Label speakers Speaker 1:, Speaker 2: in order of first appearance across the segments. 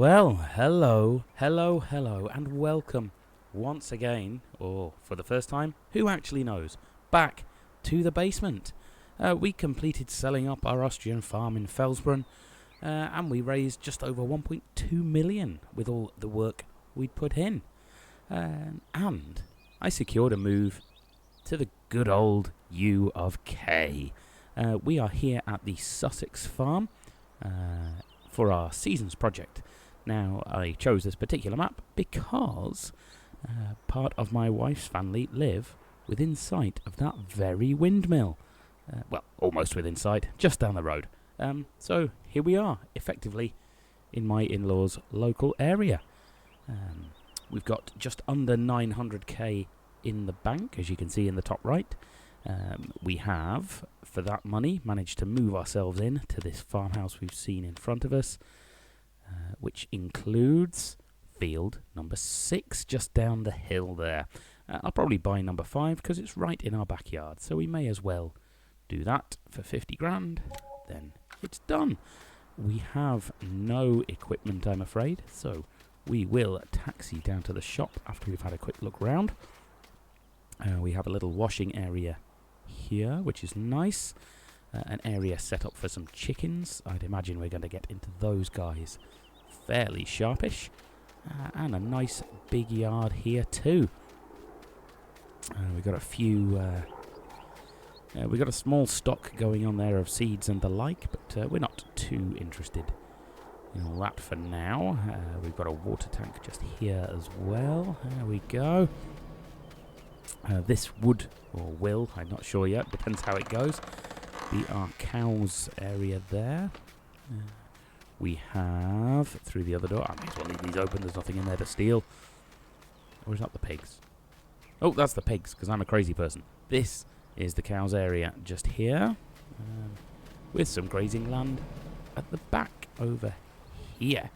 Speaker 1: Well, hello, and welcome once again, or for the first time, who actually knows, back to the basement. We completed selling up our Austrian farm in Felsbrunn, and we raised just over 1.2 million with all the work we'd put in. And I secured a move to the good old U of K. We are here at the Sussex farm for our Seasons project. Now, I chose this particular map because part of my wife's family live within sight of that very windmill. Well, almost within sight, just down the road. So here we are, effectively in my in-laws' local area. We've got just under 900k in the bank, as you can see in the top right. We have, for that money, managed to move ourselves in to this farmhouse we've seen in front of us, which includes field number 6, just down the hill there. I'll probably buy number 5 because it's right in our backyard, so we may as well do that for 50 grand. Then it's done. We have no equipment, I'm afraid, so we will taxi down to the shop after we've had a quick look round. We have a little washing area here, which is nice. An area set up for some chickens. I'd imagine we're going to get into those guys fairly sharpish. And a nice big yard here too. We've got a few... we've got a small stock going on there of seeds and the like, but we're not too interested in all that for now. We've got a water tank just here as well. There we go. This would, or will, I'm not sure yet, depends how it goes, be our cows area there. We have, through the other door, I may as well leave these open, there's nothing in there to steal. Or is that the pigs? Oh, that's the pigs, because I'm a crazy person. This is the cows area just here, with some grazing land at the back over here,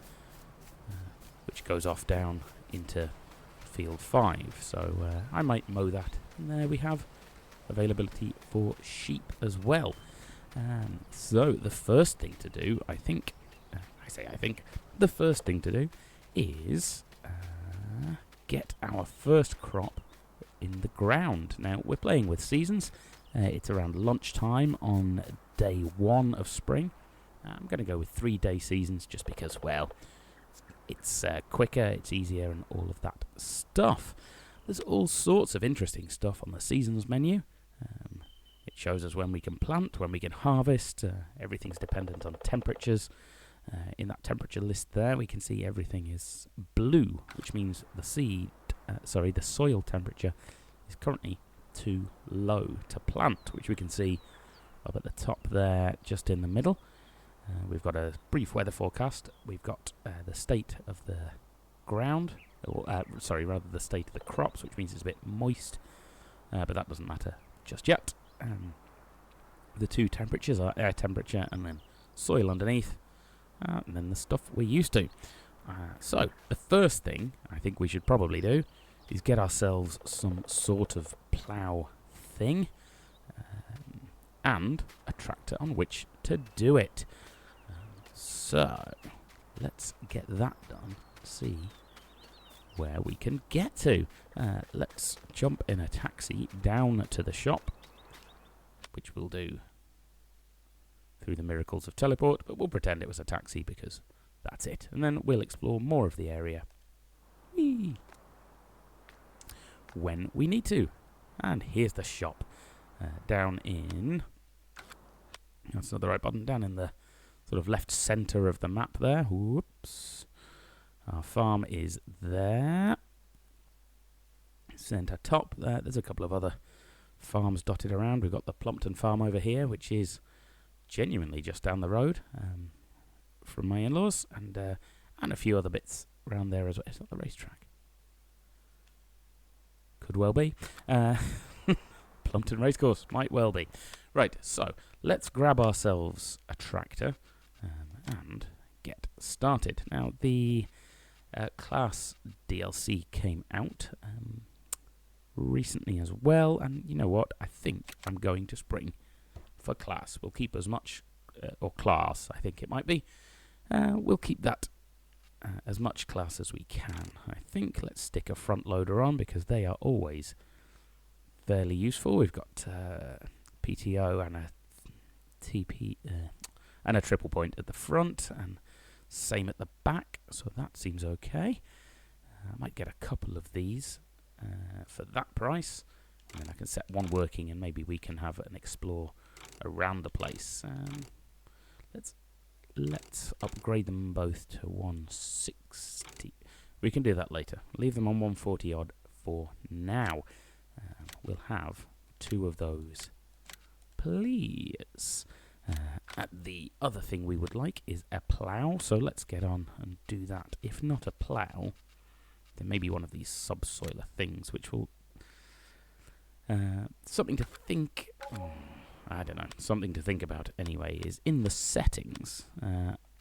Speaker 1: which goes off down into field 5, so I might mow that. And there we have availability for sheep as well. So the first thing to do, I think, the first thing to do is get our first crop in the ground. Now, we're playing with seasons. It's around lunchtime on day 1 of spring. I'm going to go with 3-day seasons just because, well, it's quicker, it's easier, and all of that stuff. There's all sorts of interesting stuff on the seasons menu. It shows us when we can plant, when we can harvest. Everything's dependent on temperatures. In that temperature list there, we can see everything is blue, which means the soil temperature is currently too low to plant, which we can see up at the top there, just in the middle. We've got a brief weather forecast. We've got the state of the ground, or rather the state of the crops, which means it's a bit moist, but that doesn't matter just yet. The two temperatures are air temperature and then soil underneath, and then the stuff we're used to. So the first thing I think we should probably do is get ourselves some sort of plough thing, and a tractor on which to do it. So let's get that done, see where we can get to. Let's jump in a taxi down to the shop, which we'll do through the miracles of teleport, but we'll pretend it was a taxi because that's it. And then we'll explore more of the area when we need to. And here's the shop. Down in... That's not the right button. Down in the sort of left centre of the map there. Whoops. Our farm is there. Centre top there. There's a couple of other farms dotted around. We've got the Plumpton farm over here, which is genuinely just down the road from my in-laws, and a few other bits around there as well. It's not the racetrack. Could well be. Plumpton Racecourse might well be. Right, so let's grab ourselves a tractor and get started. Now, the Class DLC came out recently as well, and you know what? I think I'm going to spring for Class. We'll keep as much, or Class, I think it might be. We'll keep that as much class as we can. I think let's stick a front loader on because they are always fairly useful. We've got PTO and a TP and a triple point at the front, and same at the back, so that seems okay. I might get a couple of these for that price, and then I can set one working, and maybe we can have an explore around the place. Let's upgrade them both to 160. We can do that later. Leave them on 140 odd for now. We'll have 2 of those, please. The other thing we would like is a plough, so let's get on and do that. If not a plough, then maybe one of these subsoiler things, which will... something to think... I don't know. Something to think about anyway is in the settings,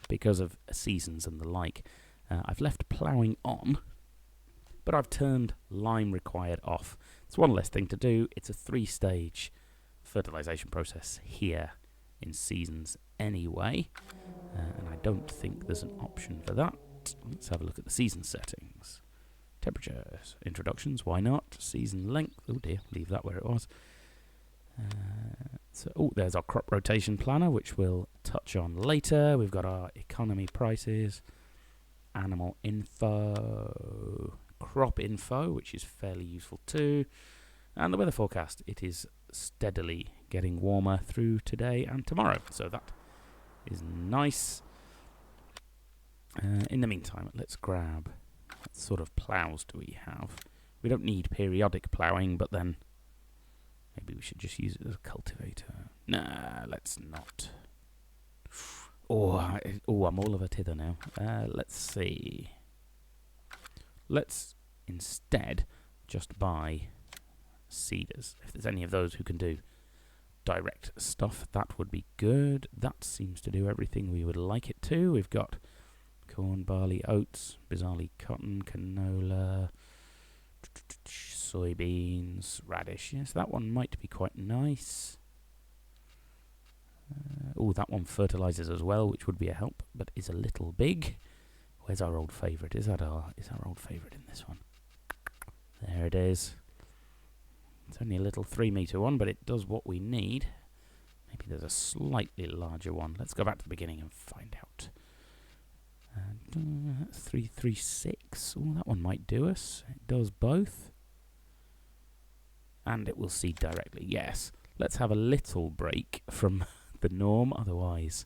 Speaker 1: because of seasons and the like, I've left ploughing on, but I've turned lime required off. It's one less thing to do. It's a 3-stage fertilization process here in seasons anyway, and I don't think there's an option for that. Let's have a look at the season settings. Temperatures, introductions, why not? Season length, oh dear, leave that where it was. There's our crop rotation planner, which we'll touch on later. We've got our economy prices, animal info, crop info, which is fairly useful too, and the weather forecast. It is steadily getting warmer through today and tomorrow, so that is nice. In the meantime, let's grab what sort of ploughs do we have. We don't need periodic ploughing, but then maybe we should just use it as a cultivator. Nah, let's not. I'm all of a tither now. Let's see. Let's instead just buy seeders. If there's any of those who can do direct stuff, that would be good. That seems to do everything we would like it to. We've got corn, barley, oats, bizarrely cotton, canola, soybeans, radish. Yes, that one might be quite nice. That one fertilizes as well, which would be a help, but is a little big. Where's our old favourite? Is our old favourite in this one? There it is. It's only a little 3-metre one, but it does what we need. Maybe there's a slightly larger one. Let's go back to the beginning and find out. 336. Oh, that one might do us. It does both. And it will seed directly. Yes. Let's have a little break from the norm, otherwise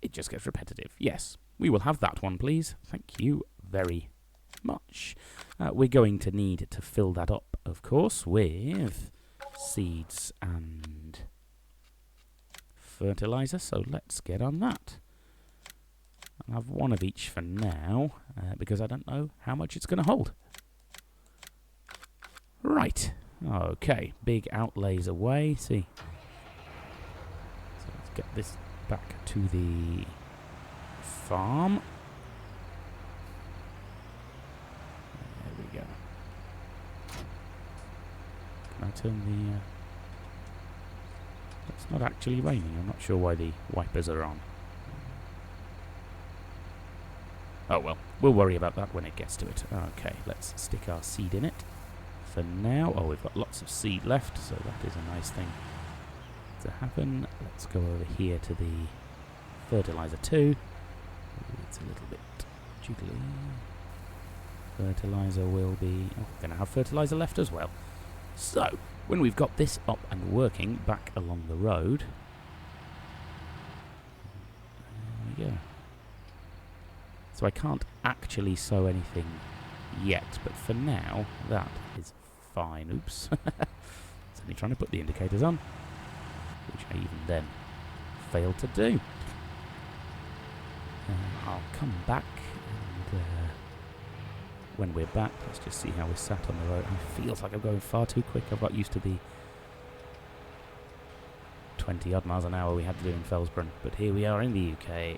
Speaker 1: it just gets repetitive. Yes, we will have that one, please. Thank you very much. We're going to need to fill that up, of course, with seeds and fertilizer, so let's get on that. I'll have one of each for now, because I don't know how much it's going to hold. Right. Okay, big outlays away. See. So let's get this back to the farm. There we go. Can I turn the... It's not actually raining. I'm not sure why the wipers are on. Oh well, we'll worry about that when it gets to it. Okay, let's stick our seed in it. For now, we've got lots of seed left, so that is a nice thing to happen. Let's go over here to the fertilizer too. It's a little bit jiggly. Fertilizer will be... we're going to have fertilizer left as well. So, when we've got this up and working back along the road... There we go. So I can't actually sow anything yet, but for now, that is fine. Oops. It's only trying to put the indicators on, which I even then failed to do. I'll come back, and when we're back, let's just see how we're sat on the road. It feels like I'm going far too quick. I've got used to the 20-odd miles an hour we had to do in Fellsborough, but here we are in the UK.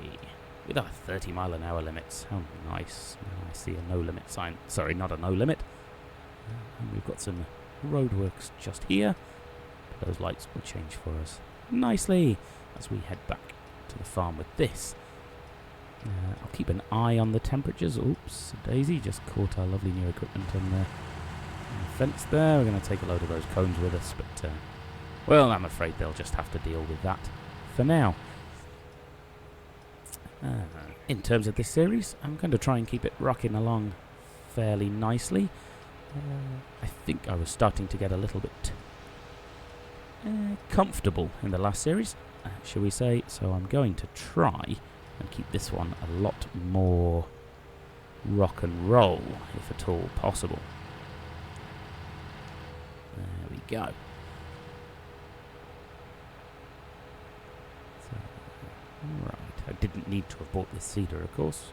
Speaker 1: With our 30-mile-an-hour limits. How nice. Now I see a no-limit sign. Sorry, not a no-limit. And we've got some roadworks just here. Those lights will change for us nicely as we head back to the farm with this. I'll keep an eye on the temperatures. Oops, Daisy just caught our lovely new equipment on the fence there. We're going to take a load of those cones with us, but, well, I'm afraid they'll just have to deal with that for now. In terms of this series, I'm going to try and keep it rocking along fairly nicely. I think I was starting to get a little bit comfortable in the last series, shall we say, so I'm going to try and keep this one a lot more rock and roll, if at all possible. There we go. So, right, I didn't need to have bought this cedar, of course,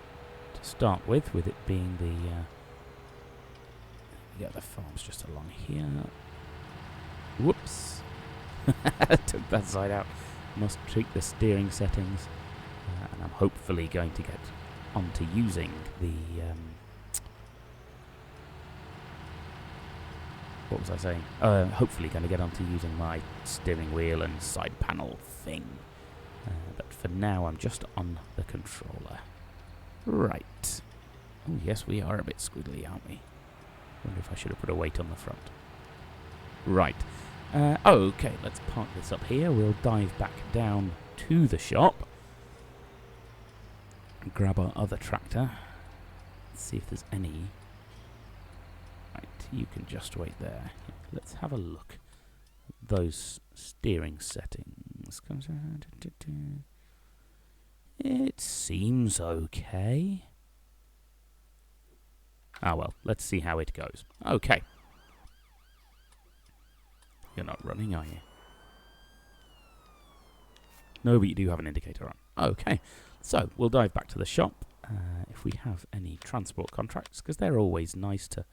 Speaker 1: to start with it being the... yeah, the farm's just along here. Whoops. Took that side out. Must tweak the steering settings. And I'm hopefully going to get onto using the... what was I saying? Hopefully going to get onto using my steering wheel and side panel thing. But for now, I'm just on the controller. Right. Oh, yes, we are a bit squiggly, aren't we? Wonder if I should have put a weight on the front. Right. Okay, let's park this up here. We'll dive back down to the shop. Grab our other tractor. Let's see if there's any. Right, you can just wait there. Let's have a look at those steering settings. It seems okay. Ah, well, let's see how it goes. Okay. You're not running, are you? No, but you do have an indicator on. Okay. So, we'll dive back to the shop. If we have any transport contracts, because they're always nice to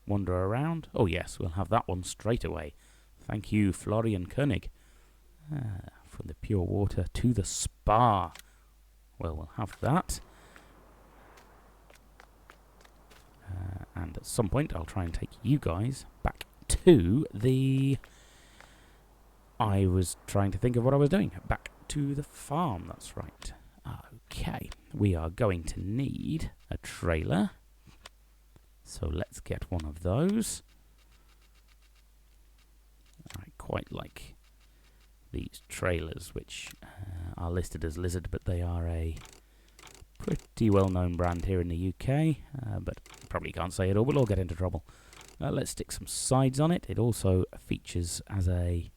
Speaker 1: wander around. Oh, yes, we'll have that one straight away. Thank you, Florian Koenig. From the pure water to the spa. Well, we'll have that. And at some point, I'll try and take you guys back to the... I was trying to think of what I was doing. Back to the farm, that's right. Okay, we are going to need a trailer. So let's get one of those. I quite like these trailers, which are listed as Lizard, but they are a pretty well-known brand here in the UK, but probably can't say it all, we'll all get into trouble. Let's stick some sides on it. It also features as a...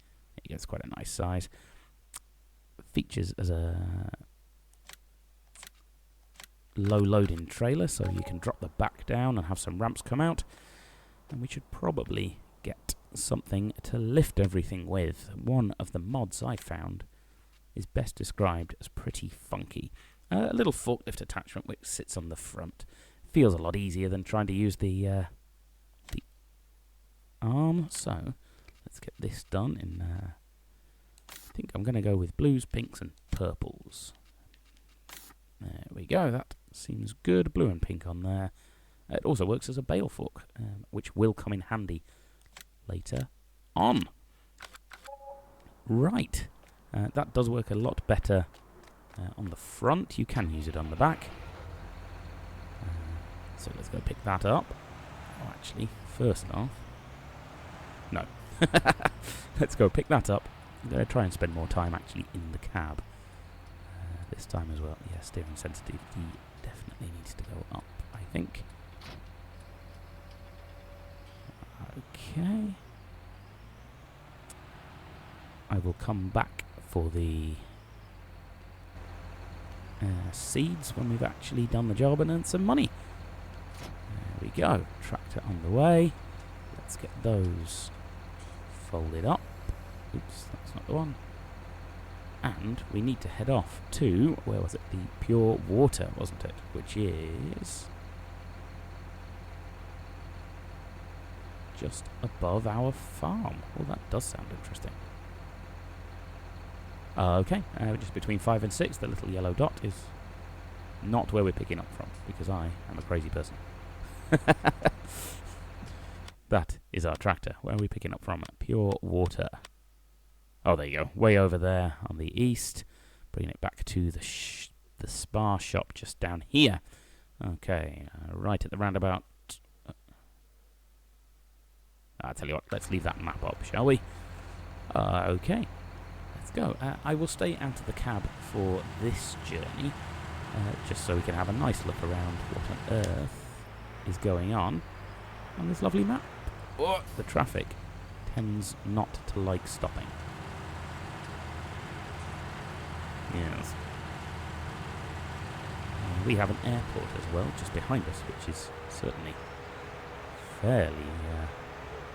Speaker 1: It's quite a nice size. Features as a low-loading trailer, so you can drop the back down and have some ramps come out. And we should probably get something to lift everything with. One of the mods I found is best described as pretty funky. A little forklift attachment which sits on the front. Feels a lot easier than trying to use the arm. So let's get this done in... I think I'm going to go with blues, pinks and purples. There we go, that seems good. Blue and pink on there. It also works as a bale fork, which will come in handy later on. Right, that does work a lot better on the front. You can use it on the back. So let's go pick that up. Oh, actually, first off... No. Let's go pick that up. I'm going to try and spend more time actually in the cab this time as well. Yeah, steering sensitivity definitely needs to go up, I think. Okay. I will come back for the seeds when we've actually done the job and earned some money. There we go. Tractor on the way. Let's get those folded up. Oops, that's not the one. And we need to head off to, where was it? The pure water, wasn't it? Which is just above our farm. Well, that does sound interesting. Okay, just between 5 and 6, the little yellow dot is not where we're picking up from, because I am a crazy person. That is our tractor. Where are we picking up from? Pure water. Oh, there you go. Way over there on the east. Bringing it back to the the Spar shop just down here. Okay, right at the roundabout. I'll tell you what, let's leave that map up, shall we? Okay, let's go. I will stay out of the cab for this journey, just so we can have a nice look around what on earth is going on this lovely map. Oh, the traffic tends not to like stopping. Yes. We have an airport as well, just behind us, which is certainly fairly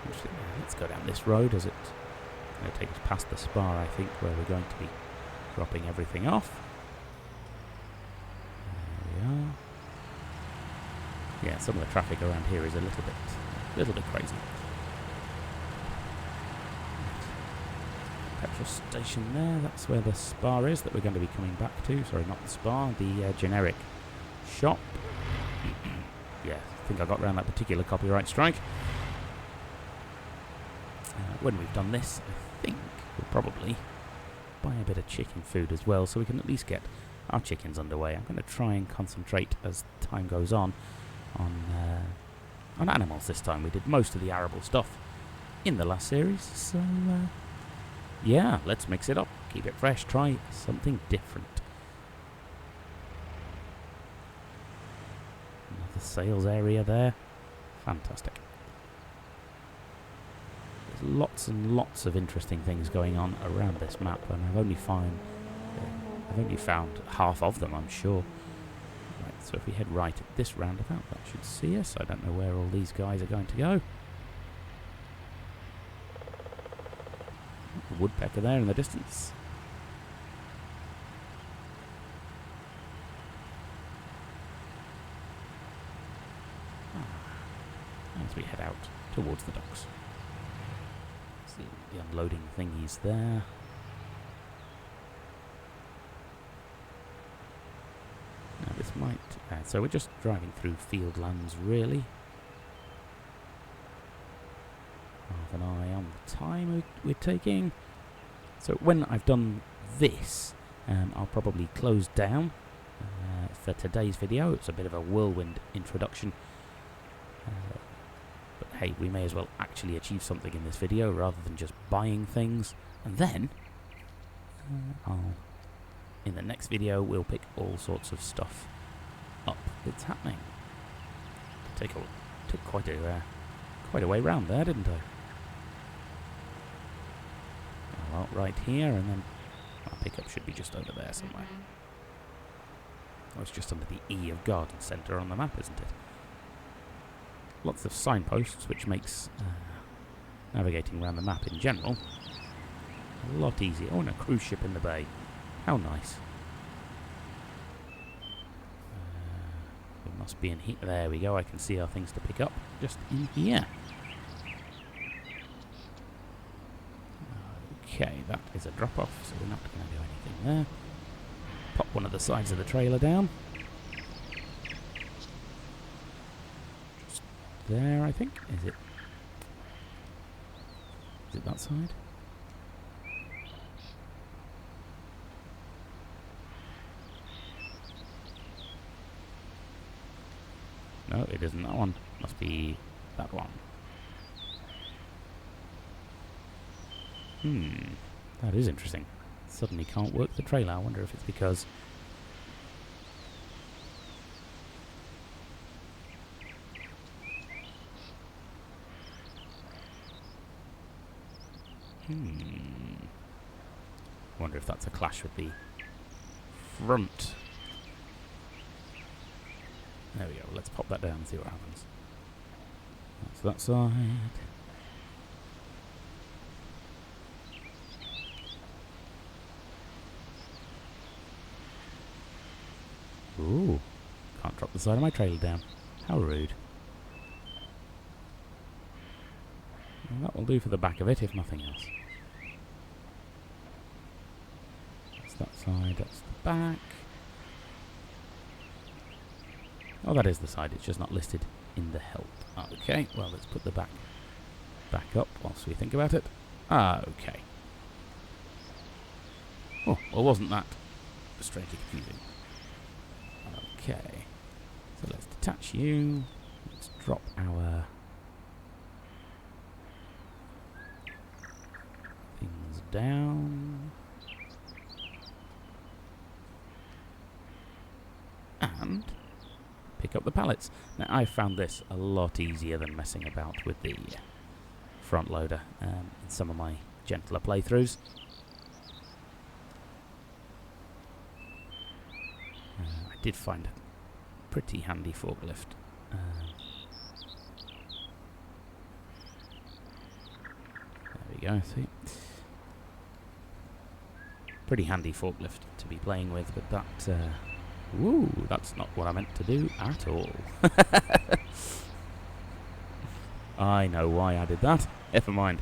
Speaker 1: interesting. Let's go down this road as it's going to take us past the Spar, I think, where we're going to be dropping everything off. There we are. Yeah, some of the traffic around here is a little bit crazy. Petrol station there, that's where the Spar is that we're going to be coming back to. Sorry, not the Spar, the generic shop. Yeah, I think I got around that particular copyright strike. When we've done this, I think we'll probably buy a bit of chicken food as well, so we can at least get our chickens underway. I'm going to try and concentrate as time goes on animals this time. We did most of the arable stuff in the last series, so yeah, let's mix it up, keep it fresh, try something different. Another sales area there, fantastic. There's lots and lots of interesting things going on around this map, and I've only found half of them, I'm sure. Right, so if we head right at this roundabout, that should see us. I don't know where all these guys are going to go. A woodpecker there in the distance. As we head out towards the docks. See the unloading thingies there. Now this might... so we're just driving through field lands, really. Half an eye on the time we're taking. So when I've done this, I'll probably close down for today's video. It's a bit of a whirlwind introduction. But hey, we may as well actually achieve something in this video rather than just buying things. And then, in the next video, we'll pick all sorts of stuff up that's happening. Took quite a way round there, didn't I? Well, right here, and then our pickup should be just over there somewhere. Oh, it's just under the E of Garden Centre on the map, isn't it? Lots of signposts, which makes navigating around the map in general a lot easier. Oh, and a cruise ship in the bay. How nice. We must be in here. There we go. I can see our things to pick up just in here. Okay, that is a drop-off, so we're not going to do anything there. Pop one of the sides of the trailer down. Just there, I think. Is it that side? No, it isn't that one. Must be that one. That is interesting. Suddenly can't work the trailer. I wonder if it's because... wonder if that's a clash with the front. There we go. Let's pop that down and see what happens. That's that side. Ooh, can't drop the side of my trailer down. How rude. Well, that will do for the back of it, if nothing else. That's that side, that's the back. Oh, that is the side, it's just not listed in the help. Okay, well, let's put the back up whilst we think about it. Okay. Oh, well, wasn't that strangely confusing? Okay. So let's detach you. Let's drop our things down. And pick up the pallets. Now, I found this a lot easier than messing about with the front loader in some of my gentler playthroughs. I did find a pretty handy forklift. There we go, see? Pretty handy forklift to be playing with, but that... Woo, that's not what I meant to do at all. I know why I did that. Never mind.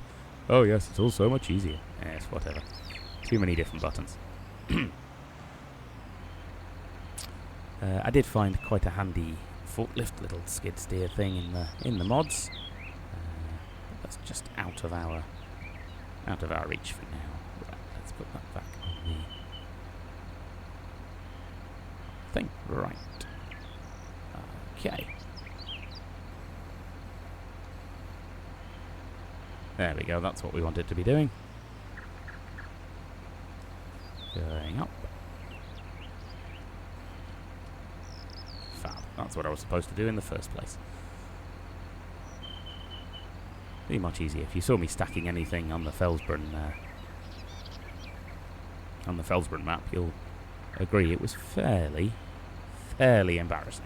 Speaker 1: Oh yes, it's all so much easier. Yes, whatever. Too many different buttons. I did find quite a handy forklift little skid steer thing in the mods. That's just out of our reach for now. Right, let's put that back on the thing. Right. Okay. There we go, that's what we want it to be doing. Going up. Fab. That's what I was supposed to do in the first place. Be much easier. If you saw me stacking anything on the Felsbrunn map, you'll agree it was fairly embarrassing.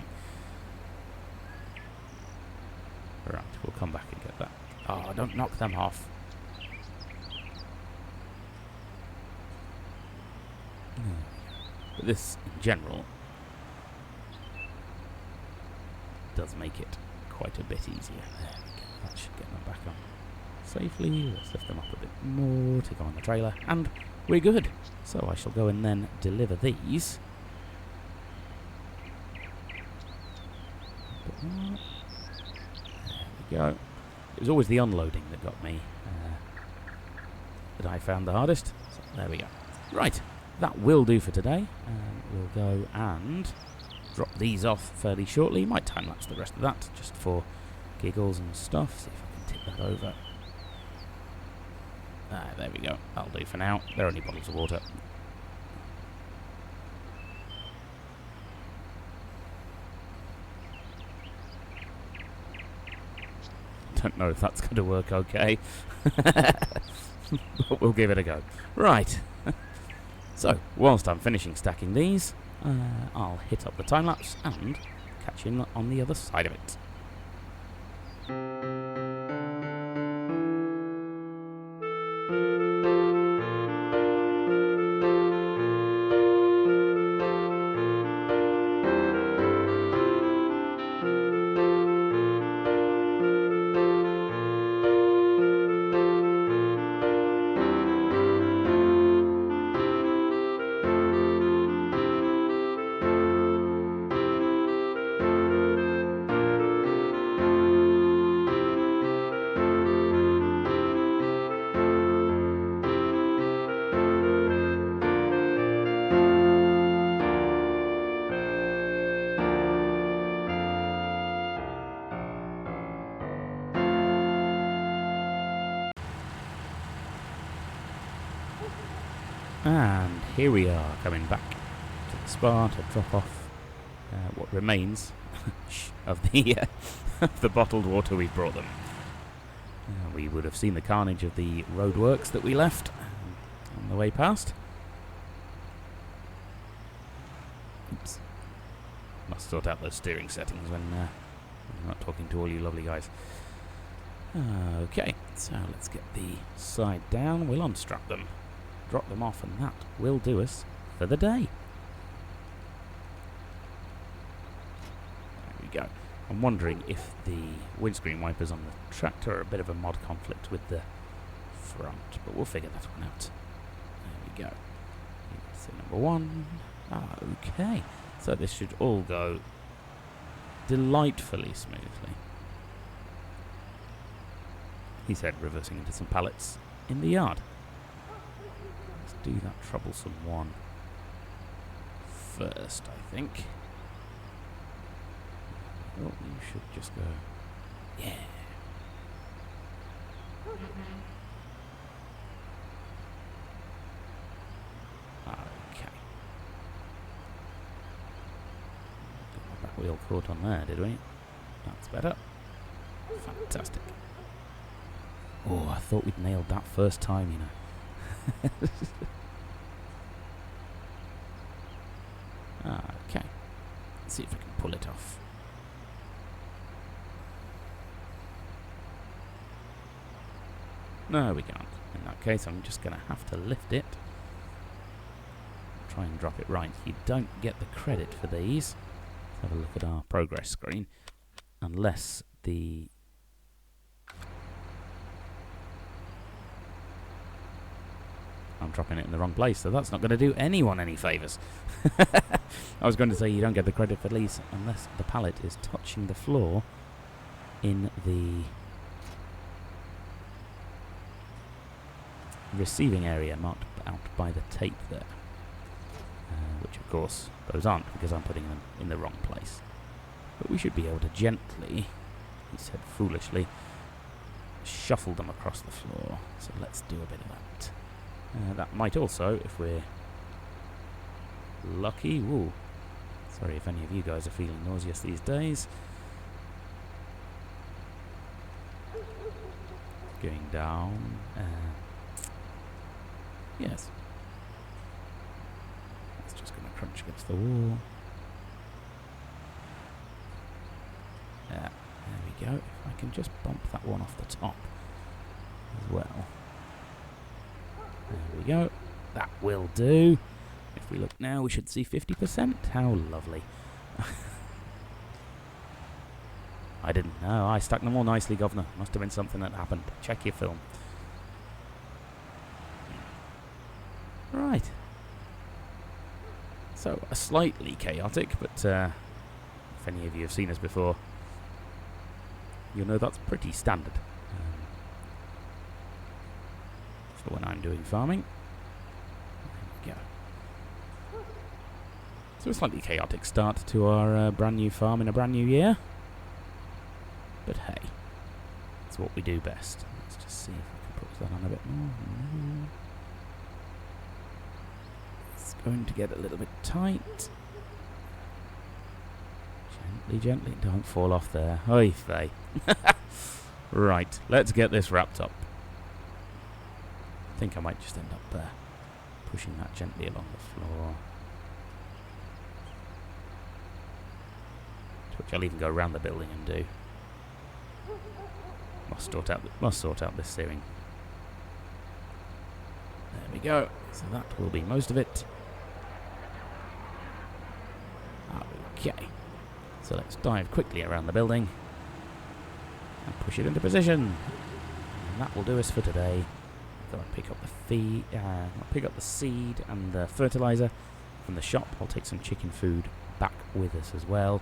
Speaker 1: Right, we'll come back and get that. Oh, don't knock them off. But this, in general, does make it quite a bit easier. There we go. That should get them back on safely. Let's lift them up a bit more to go on the trailer. And we're good. So I shall go and then deliver these. There we go. It was always the unloading that got me, that I found the hardest. So there we go. Right, that will do for today. We'll go and drop these off fairly shortly. Might time-lapse the rest of that, just for giggles and stuff. See if I can tip that over. There we go. That'll do for now. They're only bottles of water. Don't know if that's going to work okay. But we'll give it a go. Right. So, whilst I'm finishing stacking these, I'll hit up the time-lapse and catch you on the other side of it. And here we are, coming back to the spa to drop off what remains of the of the bottled water we've brought them. We would have seen the carnage of the roadworks that we left on the way past. Oops. Must sort out those steering settings when I'm not talking to all you lovely guys. Okay, so let's get the side down. We'll unstrap them, drop them off, and that will do us for the day. There we go. I'm wondering if the windscreen wipers on the tractor are a bit of a mod conflict with the front, but we'll figure that one out. There we go. So number one. Okay, so this should all go delightfully smoothly. He said, reversing into some pallets in the yard. Let's do that troublesome one first, I think. Oh, you should just go. Yeah. Okay. Got my back wheel caught on there, did we? That's better. Fantastic. Oh, I thought we'd nailed that first time, you know. Okay. Let's see if I can pull it off. No, we can't. In that case, I'm just going to have to lift it. Try and drop it right. You don't get the credit for these. Let's have a look at our progress screen. Unless the... I'm dropping it in the wrong place, so that's not going to do anyone any favours. I was going to say you don't get the credit for these unless the pallet is touching the floor in the receiving area marked out by the tape there. Which, of course, those aren't because I'm putting them in the wrong place. But we should be able to gently, he said foolishly, shuffle them across the floor. So let's do a bit of that. That might also, if we're lucky... Ooh, sorry if any of you guys are feeling nauseous these days. Going down. Yes. It's just going to crunch against the wall. There we go. If I can just bump that one off the top as well. There we go. That will do. If we look now, we should see 50%. How lovely. I didn't know. I stuck them all nicely, Governor. Must have been something that happened. Check your film. Right. So, slightly chaotic, but if any of you have seen us before, you'll know that's pretty standard. For when I'm doing farming. There we go. So a slightly chaotic start to our brand new farm in a brand new year. But hey, it's what we do best. Let's just see if I can put that on a bit more. It's going to get a little bit tight. Gently, gently. Don't fall off there. Oy vey. Right, let's get this wrapped up. I think I might just end up pushing that gently along the floor. Which I'll even go around the building and do. Must sort out this ceiling. There we go. So that will be most of it. Okay. So let's dive quickly around the building and push it into position. And that will do us for today. I'll pick up the feed, I'll pick up the seed and the fertilizer from the shop. I'll take some chicken food back with us as well.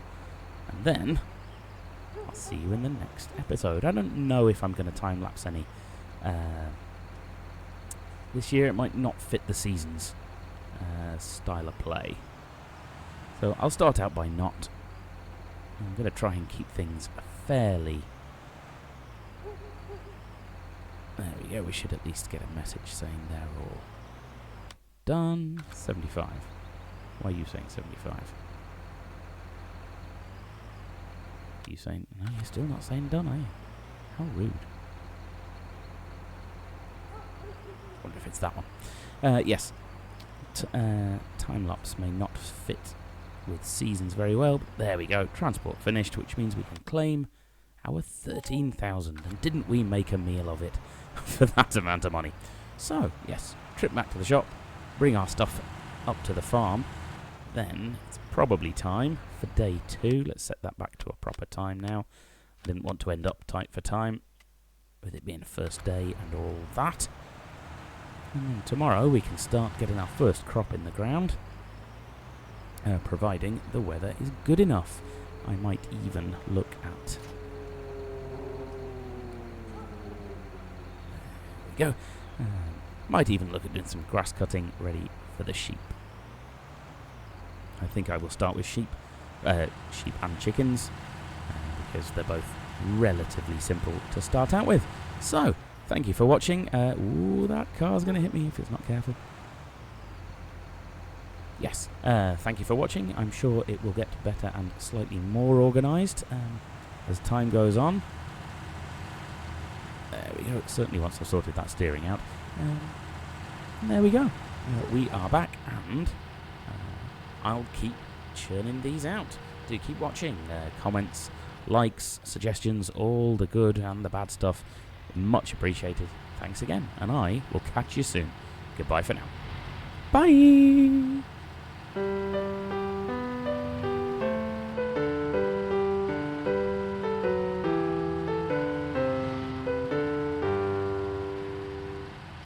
Speaker 1: And then I'll see you in the next episode. I don't know if I'm going to time-lapse any. This year it might not fit the season's style of play. So I'll start out by not. I'm going to try and keep things fairly... There we go, we should at least get a message saying they're all done. 75. Why are you saying 75? Are you saying... No, you're still not saying done, are you? How rude. Wonder if it's that one. Yes. Time-lapse may not fit with seasons very well, but there we go. Transport finished, which means we can claim our 13,000. And didn't we make a meal of it for that amount of money? So, yes, trip back to the shop, bring our stuff up to the farm. Then it's probably time for day 2. Let's set that back to a proper time now. I didn't want to end up tight for time with it being the first day and all that. And then tomorrow we can start getting our first crop in the ground, providing the weather is good enough. I might even look at... There we go. Might even look at doing some grass cutting ready for the sheep. I think I will start with sheep and chickens. because they're both relatively simple to start out with. So, thank you for watching. Ooh, that car's going to hit me if it's not careful. Yes, thank you for watching. I'm sure it will get better and slightly more organised as time goes on. There we go. Certainly once I've sorted that steering out. There we go. We are back, and I'll keep churning these out. Do keep watching. Comments, likes, suggestions, all the good and the bad stuff. Much appreciated. Thanks again, and I will catch you soon. Goodbye for now. Bye!